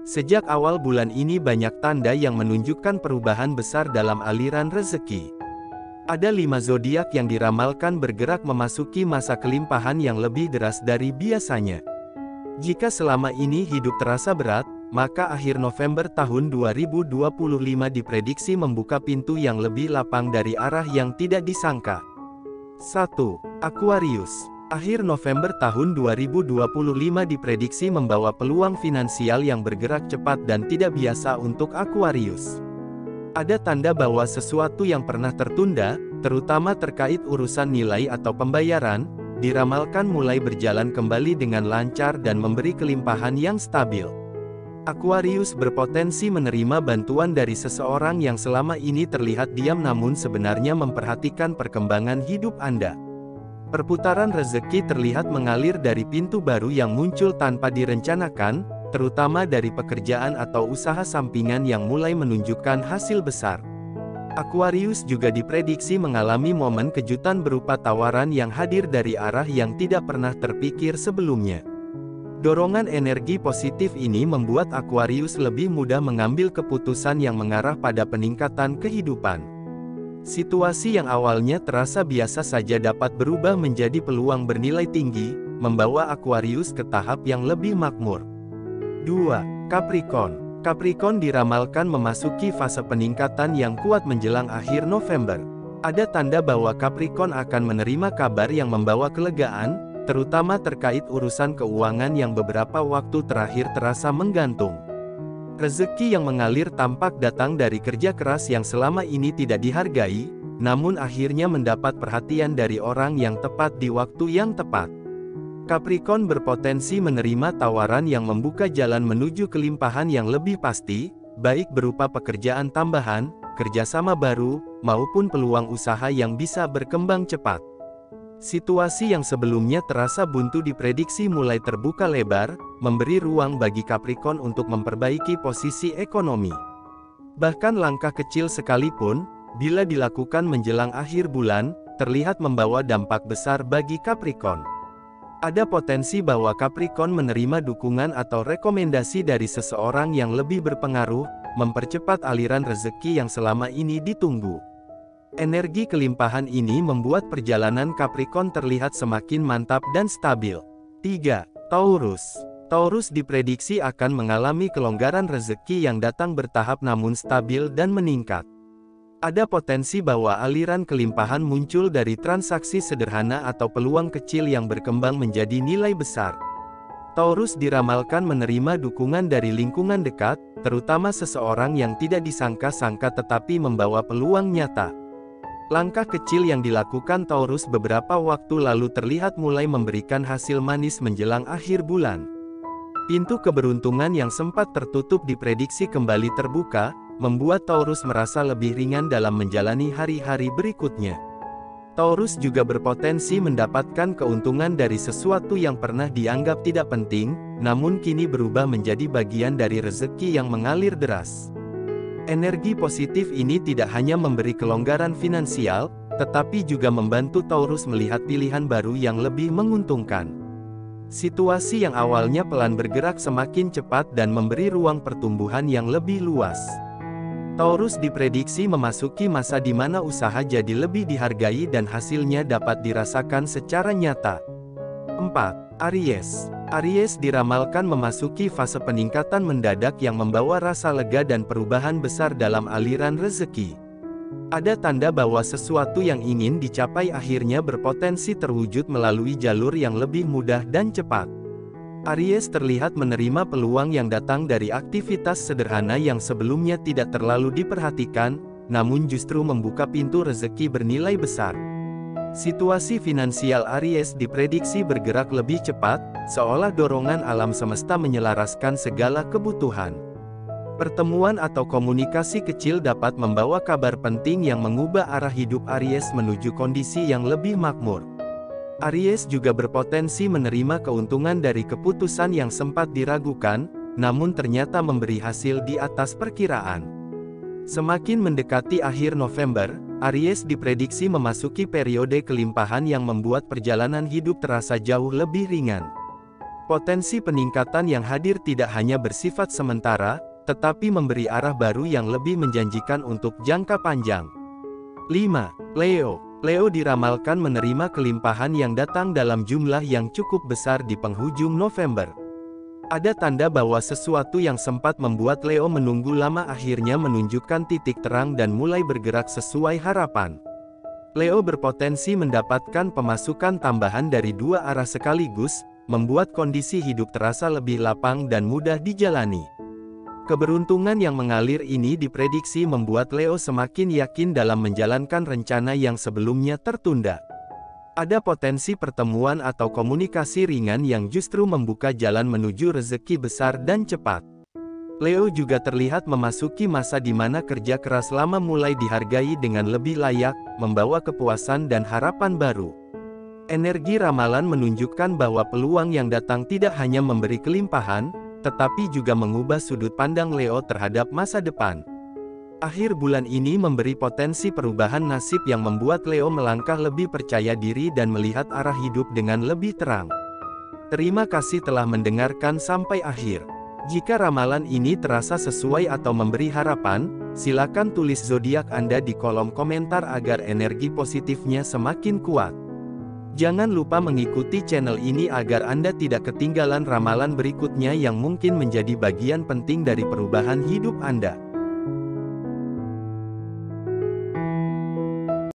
Sejak awal bulan ini banyak tanda yang menunjukkan perubahan besar dalam aliran rezeki. Ada 5 zodiak yang diramalkan bergerak memasuki masa kelimpahan yang lebih deras dari biasanya. Jika selama ini hidup terasa berat, maka akhir November tahun 2025 diprediksi membuka pintu yang lebih lapang dari arah yang tidak disangka. 1. Aquarius. Akhir November tahun 2025 diprediksi membawa peluang finansial yang bergerak cepat dan tidak biasa untuk Aquarius. Ada tanda bahwa sesuatu yang pernah tertunda, terutama terkait urusan nilai atau pembayaran, diramalkan mulai berjalan kembali dengan lancar dan memberi kelimpahan yang stabil. Aquarius berpotensi menerima bantuan dari seseorang yang selama ini terlihat diam namun sebenarnya memperhatikan perkembangan hidup Anda. Perputaran rezeki terlihat mengalir dari pintu baru yang muncul tanpa direncanakan, terutama dari pekerjaan atau usaha sampingan yang mulai menunjukkan hasil besar. Aquarius juga diprediksi mengalami momen kejutan berupa tawaran yang hadir dari arah yang tidak pernah terpikir sebelumnya. Dorongan energi positif ini membuat Aquarius lebih mudah mengambil keputusan yang mengarah pada peningkatan kehidupan. Situasi yang awalnya terasa biasa saja dapat berubah menjadi peluang bernilai tinggi, membawa Aquarius ke tahap yang lebih makmur. 2. Capricorn. Capricorn diramalkan memasuki fase peningkatan yang kuat menjelang akhir November. Ada tanda bahwa Capricorn akan menerima kabar yang membawa kelegaan, terutama terkait urusan keuangan yang beberapa waktu terakhir terasa menggantung. Rezeki yang mengalir tampak datang dari kerja keras yang selama ini tidak dihargai, namun akhirnya mendapat perhatian dari orang yang tepat di waktu yang tepat. Capricorn berpotensi menerima tawaran yang membuka jalan menuju kelimpahan yang lebih pasti, baik berupa pekerjaan tambahan, kerjasama baru, maupun peluang usaha yang bisa berkembang cepat. Situasi yang sebelumnya terasa buntu diprediksi mulai terbuka lebar, memberi ruang bagi Capricorn untuk memperbaiki posisi ekonomi. Bahkan langkah kecil sekalipun, bila dilakukan menjelang akhir bulan, terlihat membawa dampak besar bagi Capricorn. Ada potensi bahwa Capricorn menerima dukungan atau rekomendasi dari seseorang yang lebih berpengaruh, mempercepat aliran rezeki yang selama ini ditunggu. Energi kelimpahan ini membuat perjalanan Capricorn terlihat semakin mantap dan stabil. 3. Taurus. Taurus diprediksi akan mengalami kelonggaran rezeki yang datang bertahap namun stabil dan meningkat. Ada potensi bahwa aliran kelimpahan muncul dari transaksi sederhana atau peluang kecil yang berkembang menjadi nilai besar. Taurus diramalkan menerima dukungan dari lingkungan dekat, terutama seseorang yang tidak disangka-sangka tetapi membawa peluang nyata. Langkah kecil yang dilakukan Taurus beberapa waktu lalu terlihat mulai memberikan hasil manis menjelang akhir bulan. Pintu keberuntungan yang sempat tertutup diprediksi kembali terbuka, membuat Taurus merasa lebih ringan dalam menjalani hari-hari berikutnya. Taurus juga berpotensi mendapatkan keuntungan dari sesuatu yang pernah dianggap tidak penting, namun kini berubah menjadi bagian dari rezeki yang mengalir deras. Energi positif ini tidak hanya memberi kelonggaran finansial, tetapi juga membantu Taurus melihat pilihan baru yang lebih menguntungkan. Situasi yang awalnya pelan bergerak semakin cepat dan memberi ruang pertumbuhan yang lebih luas. Taurus diprediksi memasuki masa di mana usaha jadi lebih dihargai dan hasilnya dapat dirasakan secara nyata. 4. Aries. Aries diramalkan memasuki fase peningkatan mendadak yang membawa rasa lega dan perubahan besar dalam aliran rezeki. Ada tanda bahwa sesuatu yang ingin dicapai akhirnya berpotensi terwujud melalui jalur yang lebih mudah dan cepat. Aries terlihat menerima peluang yang datang dari aktivitas sederhana yang sebelumnya tidak terlalu diperhatikan, namun justru membuka pintu rezeki bernilai besar. Situasi finansial Aries diprediksi bergerak lebih cepat, seolah dorongan alam semesta menyelaraskan segala kebutuhan. Pertemuan atau komunikasi kecil dapat membawa kabar penting yang mengubah arah hidup Aries menuju kondisi yang lebih makmur. Aries juga berpotensi menerima keuntungan dari keputusan yang sempat diragukan, namun ternyata memberi hasil di atas perkiraan. Semakin mendekati akhir November, Aries diprediksi memasuki periode kelimpahan yang membuat perjalanan hidup terasa jauh lebih ringan. Potensi peningkatan yang hadir tidak hanya bersifat sementara, tetapi memberi arah baru yang lebih menjanjikan untuk jangka panjang. 5. Leo. Leo diramalkan menerima kelimpahan yang datang dalam jumlah yang cukup besar di penghujung November. Ada tanda bahwa sesuatu yang sempat membuat Leo menunggu lama akhirnya menunjukkan titik terang dan mulai bergerak sesuai harapan. Leo berpotensi mendapatkan pemasukan tambahan dari dua arah sekaligus, membuat kondisi hidup terasa lebih lapang dan mudah dijalani. Keberuntungan yang mengalir ini diprediksi membuat Leo semakin yakin dalam menjalankan rencana yang sebelumnya tertunda. Ada potensi pertemuan atau komunikasi ringan yang justru membuka jalan menuju rezeki besar dan cepat. Leo juga terlihat memasuki masa di mana kerja keras lama mulai dihargai dengan lebih layak, membawa kepuasan dan harapan baru. Energi ramalan menunjukkan bahwa peluang yang datang tidak hanya memberi kelimpahan, tetapi juga mengubah sudut pandang Leo terhadap masa depan. Akhir bulan ini memberi potensi perubahan nasib yang membuat Leo melangkah lebih percaya diri dan melihat arah hidup dengan lebih terang. Terima kasih telah mendengarkan sampai akhir. Jika ramalan ini terasa sesuai atau memberi harapan, silakan tulis zodiak Anda di kolom komentar agar energi positifnya semakin kuat. Jangan lupa mengikuti channel ini agar Anda tidak ketinggalan ramalan berikutnya yang mungkin menjadi bagian penting dari perubahan hidup Anda.